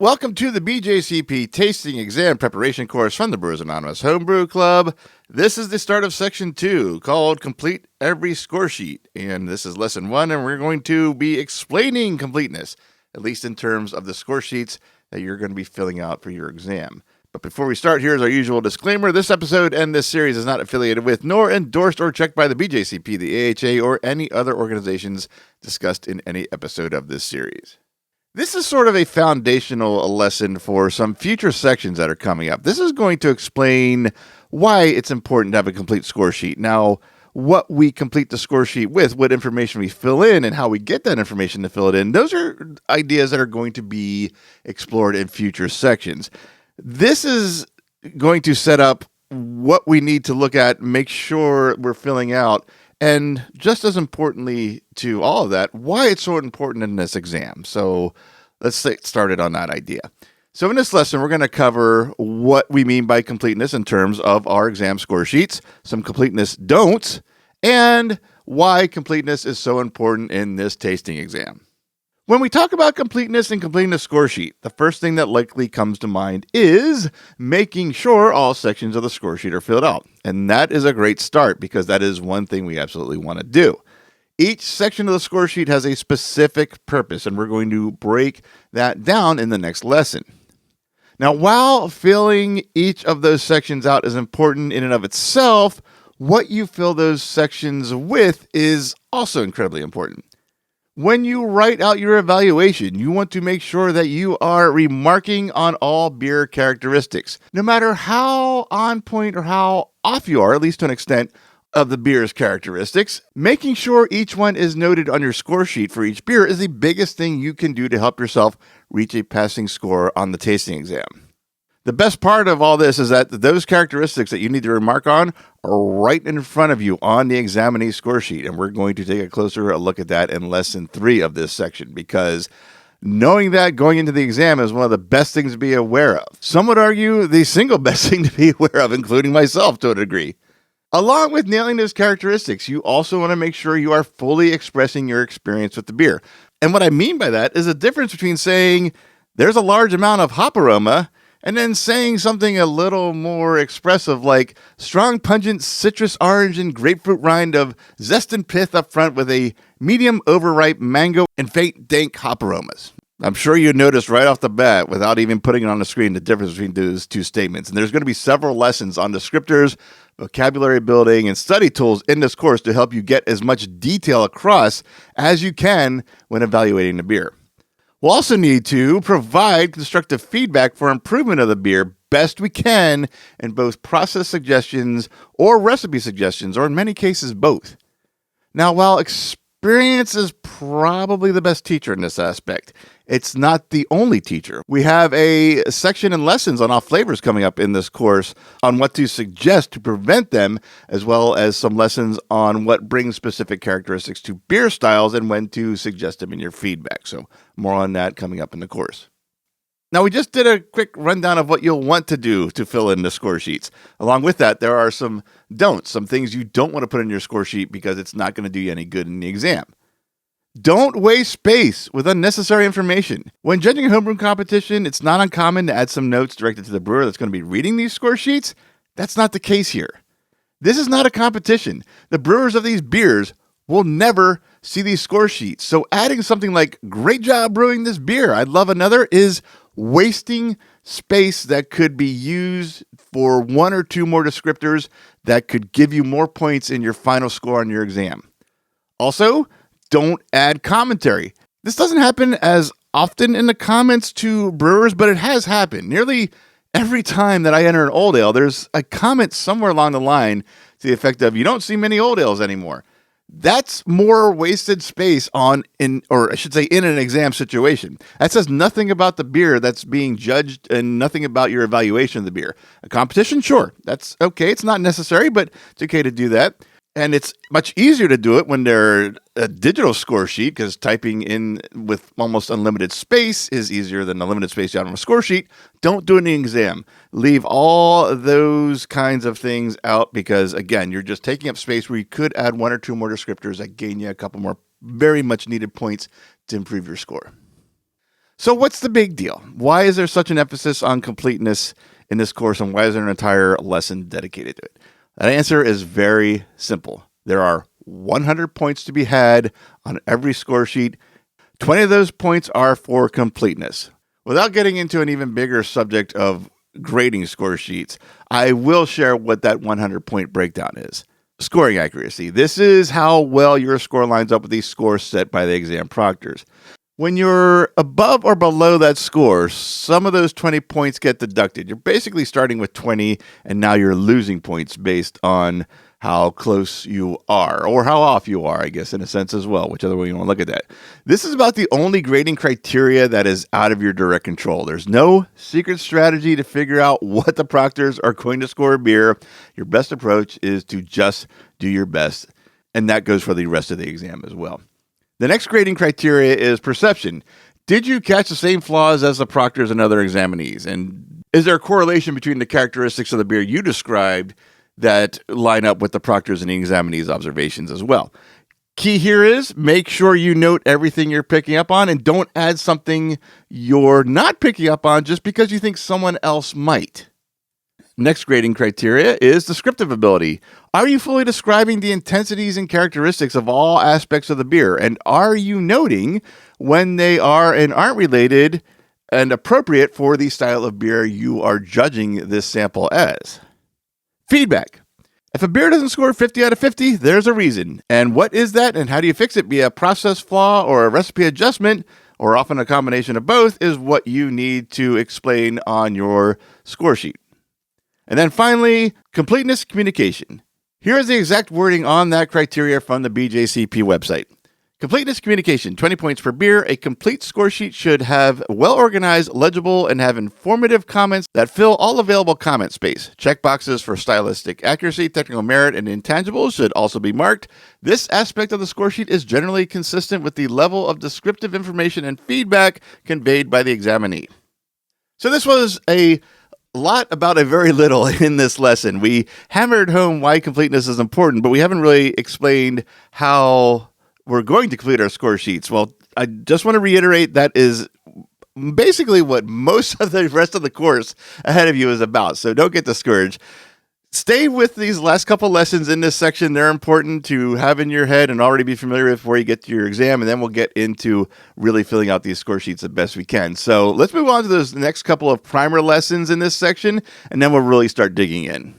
Welcome to the BJCP Tasting Exam preparation course from the Brewers Anonymous Homebrew Club. This is the start of section 2 called Complete Every Score Sheet. And this is lesson 1, and we're going to be explaining completeness, at least in terms of the score sheets that you're going to be filling out for your exam. But before we start, here's our usual disclaimer. This episode and this series is not affiliated with, nor endorsed or checked by the BJCP, the AHA, or any other organizations discussed in any episode of this series. This is sort of a foundational lesson for some future sections that are coming up. This is going to explain why it's important to have a complete score sheet. Now, what we complete the score sheet with, what information we fill in, and how we get that information to fill it in, those are ideas that are going to be explored in future sections. This is going to set up what we need to look at, make sure we're filling out, and just as importantly to all of that, why it's so important in this exam. So let's get started on that idea. So in this lesson, we're going to cover what we mean by completeness in terms of our exam score sheets, some completeness don'ts, and why completeness is so important in this tasting exam. When we talk about completeness and completeness score sheet, the first thing that likely comes to mind is making sure all sections of the score sheet are filled out. And that is a great start because that is one thing we absolutely want to do. Each section of the score sheet has a specific purpose, and we're going to break that down in the next lesson. Now, while filling each of those sections out is important in and of itself, what you fill those sections with is also incredibly important. When you write out your evaluation, you want to make sure that you are remarking on all beer characteristics, no matter how on point or how off you are, at least to an extent, of the beer's characteristics. Making sure each one is noted on your score sheet for each beer is the biggest thing you can do to help yourself reach a passing score on the tasting exam. The best part of all this is that those characteristics that you need to remark on are right in front of you on the examinee score sheet, and we're going to take a closer look at that in lesson 3 of this section, because knowing that going into the exam is one of the best things to be aware of. Some would argue the single best thing to be aware of, including myself to a degree. Along with nailing those characteristics, you also want to make sure you are fully expressing your experience with the beer. And what I mean by that is the difference between saying there's a large amount of hop aroma and then saying something a little more expressive like strong, pungent citrus, orange, and grapefruit rind of zest and pith up front with a medium overripe mango and faint dank hop aromas. I'm sure you noticed right off the bat, without even putting it on the screen, the difference between those two statements. And there's going to be several lessons on descriptors, vocabulary building, and study tools in this course to help you get as much detail across as you can when evaluating the beer. We'll also need to provide constructive feedback for improvement of the beer best we can in both process suggestions or recipe suggestions, or in many cases, both. Now, while experience is probably the best teacher in this aspect, it's not the only teacher. We have a section and lessons on off flavors coming up in this course on what to suggest to prevent them, as well as some lessons on what brings specific characteristics to beer styles and when to suggest them in your feedback. So more on that coming up in the course. Now, we just did a quick rundown of what you'll want to do to fill in the score sheets. Along with that, there are some don'ts, some things you don't want to put in your score sheet because it's not going to do you any good in the exam. Don't waste space with unnecessary information. When judging a homebrew competition, it's not uncommon to add some notes directed to the brewer that's going to be reading these score sheets. That's not the case here. This is not a competition. The brewers of these beers will never see these score sheets. So adding something like, great job brewing this beer, I'd love another, is wasting space that could be used for one or two more descriptors that could give you more points in your final score on your exam. Also, don't add commentary. This doesn't happen as often in the comments to brewers, but it has happened. Nearly every time that I enter an old ale, there's a comment somewhere along the line to the effect of, you don't see many old ales anymore. That's more wasted space in an exam situation. That says nothing about the beer that's being judged and nothing about your evaluation of the beer. A competition, sure, that's okay. It's not necessary, but it's okay to do that. And it's much easier to do it when they're a digital score sheet, because typing in with almost unlimited space is easier than the limited space you have on a score sheet. Don't do it in the exam. Leave all those kinds of things out because, again, you're just taking up space where you could add one or two more descriptors that gain you a couple more very much needed points to improve your score. So what's the big deal? Why is there such an emphasis on completeness in this course, and why is there an entire lesson dedicated to it? That answer is very simple. There are 100 points to be had on every score sheet. 20 of those points are for completeness. Without getting into an even bigger subject of grading score sheets, I will share what that 100-point breakdown is. Scoring accuracy. This is how well your score lines up with these scores set by the exam proctors. When you're above or below that score, some of those 20 points get deducted. You're basically starting with 20, and now you're losing points based on how close you are, or how off you are, I guess, in a sense as well, whichever way you want to look at that. This is about the only grading criteria that is out of your direct control. There's no secret strategy to figure out what the proctors are going to score a beer. Your best approach is to just do your best, and that goes for the rest of the exam as well. The next grading criteria is perception. Did you catch the same flaws as the proctors and other examinees? And is there a correlation between the characteristics of the beer you described that line up with the proctors and the examinees' observations as well? Key here is make sure you note everything you're picking up on and don't add something you're not picking up on just because you think someone else might. Next grading criteria is descriptive ability. Are you fully describing the intensities and characteristics of all aspects of the beer? And are you noting when they are and aren't related and appropriate for the style of beer you are judging this sample as? Feedback. If a beer doesn't score 50 out of 50, there's a reason. And what is that, and how do you fix it? Be a process flaw or a recipe adjustment, or often a combination of both, is what you need to explain on your score sheet. And then finally, completeness communication. Here is the exact wording on that criteria from the BJCP website. Completeness communication, 20 points per beer. A complete score sheet should have well-organized, legible, and have informative comments that fill all available comment space. Checkboxes for stylistic accuracy, technical merit, and intangibles should also be marked. This aspect of the score sheet is generally consistent with the level of descriptive information and feedback conveyed by the examinee. So this was a lot about a very little in this lesson. We hammered home why completeness is important, but we haven't really explained how we're going to complete our score sheets. Well, I just want to reiterate that is basically what most of the rest of the course ahead of you is about. So don't get discouraged. Stay with these last couple lessons in this section. They're important to have in your head and already be familiar with before you get to your exam. And then we'll get into really filling out these score sheets the best we can. So let's move on to those next couple of primer lessons in this section, and then we'll really start digging in.